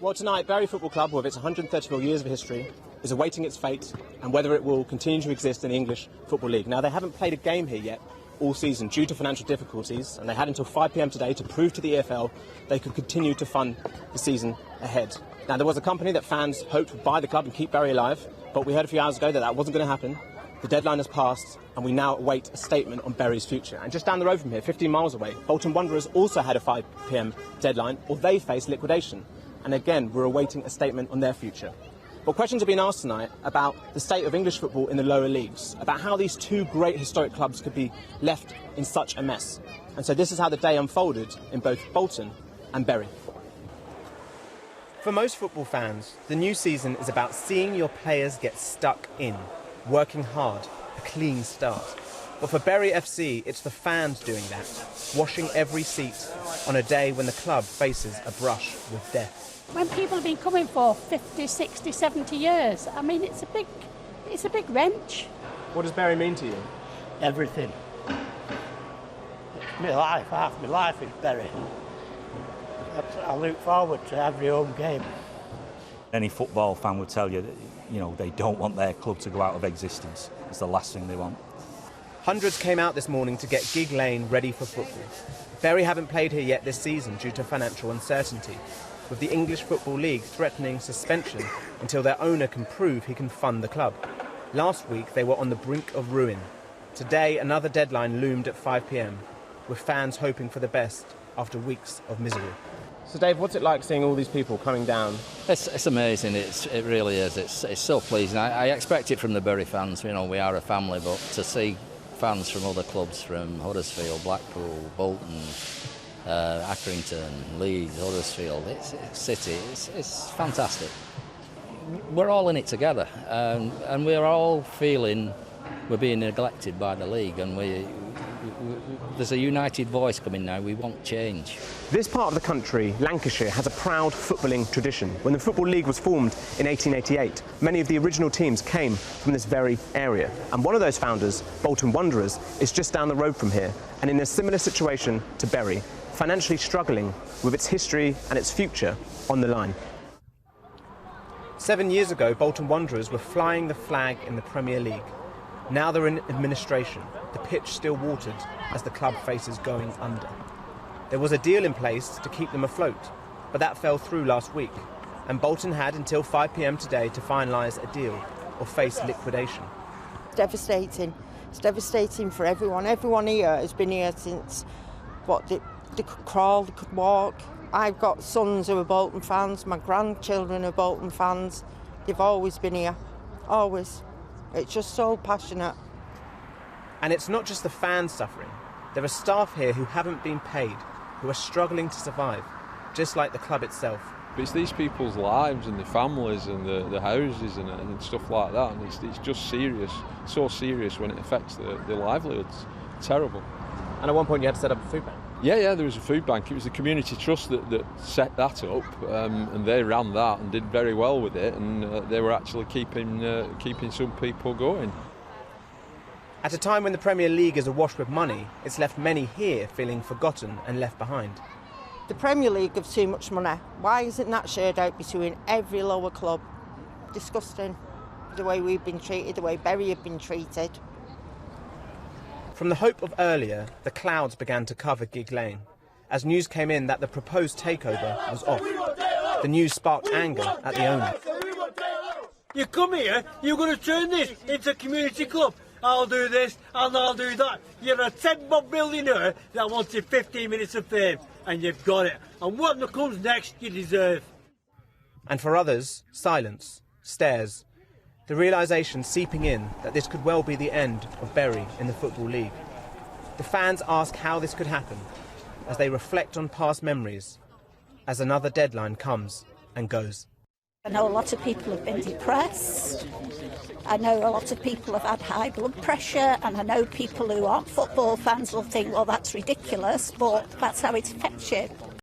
Well, tonight, Bury Football Club, with its 134 years of history, is awaiting its fate and whether it will continue to exist in the English Football League. Now, they haven't played a game here yet all season due to financial difficulties, and they had until 5 p.m. today to prove to the EFL they could continue to fund the season ahead. Now, there was a company that fans hoped would buy the club and keep Bury alive, but we heard a few hours ago that that wasn't going to happen. The deadline has passed, and we now await a statement on Bury's future. And just down the road from here, 15 miles away, Bolton Wanderers also had a 5 p.m. deadline, or they face liquidation. And again, we're awaiting a statement on their future. But questions have been asked tonight about the state of English football in the lower leagues, about how these two great historic clubs could be left in such a mess. And so this is how the day unfolded in both Bolton and Bury. For most football fans, the new season is about seeing your players get stuck in, working hard, a clean start. But for Bury FC, it's the fans doing that, washing every seat on a day when the club faces a brush with death. When people have been coming for 50, 60, 70 years, I mean, it's a big wrench. What does Bury mean to you? Everything. It's my life, half my life is Bury. I look forward to every home game. Any football fan would tell you that, they don't want their club to go out of existence. It's the last thing they want. Hundreds came out this morning to get Gig Lane ready for football. Bury haven't played here yet this season due to financial uncertainty, with the English Football League threatening suspension until their owner can prove he can fund the club. Last week they were on the brink of ruin. Today another deadline loomed at 5 p.m, with fans hoping for the best after weeks of misery. So Dave, what's it like seeing all these people coming down? It's amazing, it really is. It's so pleasing. I expect it from the Bury fans, we are a family, but to see fans from other clubs, from Huddersfield, Blackpool, Bolton, Accrington, Leeds, Huddersfield, it's City, it's fantastic. We're all in it together, and we're all feeling we're being neglected by the league, and there's a united voice coming now. We want change. This part of the country, Lancashire, has a proud footballing tradition. When the Football League was formed in 1888, many of the original teams came from this very area. And one of those founders, Bolton Wanderers, is just down the road from here, and in a similar situation to Bury, financially struggling with its history and its future on the line. 7 years ago, Bolton Wanderers were flying the flag in the Premier League. Now they're in administration, the pitch still watered as the club faces going under. There was a deal in place to keep them afloat, but that fell through last week, and Bolton had until 5 p.m. today to finalise a deal or face liquidation. It's devastating. It's devastating for everyone. Everyone here has been here since, they could crawl, they could walk. I've got sons who are Bolton fans, my grandchildren are Bolton fans. They've always been here, always. It's just so passionate. And it's not just the fans suffering. There are staff here who haven't been paid, who are struggling to survive, just like the club itself. But it's these people's lives and their families and the houses and stuff like that, and it's just serious, so serious when it affects their livelihoods. Terrible. And at one point you had to set up a food bank. Yeah, there was a food bank. It was the community trust that set that up, and they ran that and did very well with it, and they were actually keeping some people going. At a time when the Premier League is awash with money, it's left many here feeling forgotten and left behind. The Premier League have too much money. Why isn't that shared out between every lower club? Disgusting. The way we've been treated, the way Bury have been treated. From the hope of earlier, the clouds began to cover Gig Lane, as news came in that the proposed takeover was off. The news sparked anger at the owner. You come here, you're going to turn this into a community club. I'll do this and I'll do that. You're a 10-bob millionaire that wanted 15 minutes of fame, and you've got it. And what comes next, you deserve. And for others, silence, stares. The realisation seeping in that this could well be the end of Bury in the Football League. The fans ask how this could happen as they reflect on past memories as another deadline comes and goes. I know a lot of people have been depressed. I know a lot of people have had high blood pressure, and I know people who aren't football fans will think, well, that's ridiculous, but that's how it affects you.